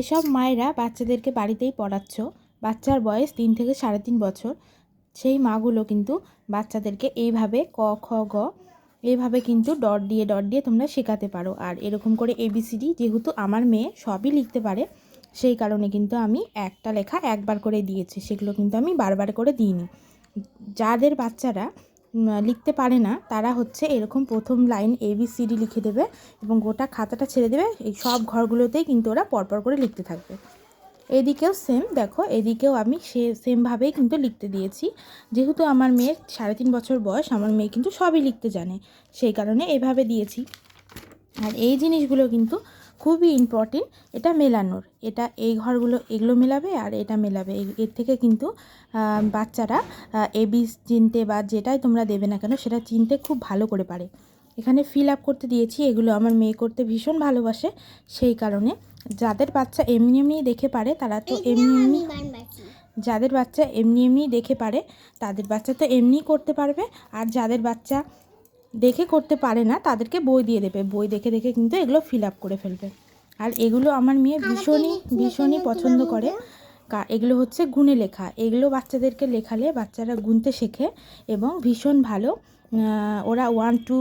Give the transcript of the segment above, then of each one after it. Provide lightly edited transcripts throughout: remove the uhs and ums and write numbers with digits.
এসব মায়েরা বাচ্চাদেরকে বাড়িতেই পড়াচ্ছ, বাচ্চার বয়স 3 থেকে 3.5 বছর, সেই মাগুলো কিন্তু বাচ্চাদেরকে এইভাবে ক খ গ এইভাবে কিন্তু ডট দিয়ে তোমরা শেখাতে পারো। আর এরকম করে ABCD, যেহেতু আমার মেয়ে সবই লিখতে পারে সেই কারণে কিন্তু আমি একটা লেখা একবার করে দিয়েছি, সেগুলো কিন্তু আমি বারবার করে দিইনি। যাদের বাচ্চারা লিখতে পারে না তারা হচ্ছে এরকম প্রথম লাইন ABCD লিখে দেবে এবং গোটা খাতাটা ছেড়ে দেবে, এই সব ঘরগুলোতেই কিন্তু ওরা পরপর করে লিখতে থাকবে। এদিকেও সেম, দেখো এদিকেও আমি সেমভাবেই কিন্তু লিখতে দিয়েছি। যেহেতু আমার মেয়ের 3.5 বছর বয়স, আমার মেয়ে কিন্তু সবই লিখতে জানে, সেই কারণে এভাবে দিয়েছি। আর এই জিনিসগুলো কিন্তু খুবই ইম্পর্টেন্ট, এটা মেলানোর, এটা এই ঘরগুলো এগুলো মেলাবে আর এটা মেলাবে, এর থেকে কিন্তু বাচ্চারা এবি চিনতে বা যেটাই তোমরা দেবে না কেন সেটা চিনতে খুব ভালো করে পারে। এখানে ফিল আপ করতে দিয়েছি, এগুলো আমার মেয়ে করতে ভীষণ ভালোবাসে, সেই কারণে যাদের বাচ্চা এমনি এমনি দেখে পারে তারা তো এমনি যাদের বাচ্চা এমনি দেখে পারে তাদের বাচ্চা তো এমনিই করতে পারবে। আর যাদের বাচ্চা দেখে করতে পারে না তাদেরকে বই দিয়ে দেবে, বই দেখে দেখে কিন্তু এগুলো ফিল আপ করে ফেলবে। আর এগুলো আমার মেয়ে ভীষণই পছন্দ করে। এগুলো হচ্ছে গুণে লেখা, এগুলো বাচ্চাদেরকে লেখালে বাচ্চারা গুনতে শেখে এবং ভীষণ ভালো। ওরা 1 2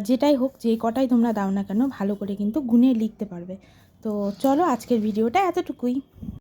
যেটাই হোক, যে কটাই তোমরা দাও না কেন ভালো করে কিন্তু গুনে লিখতে পারবে। তো চলো, আজকের ভিডিওটা এতটুকুই।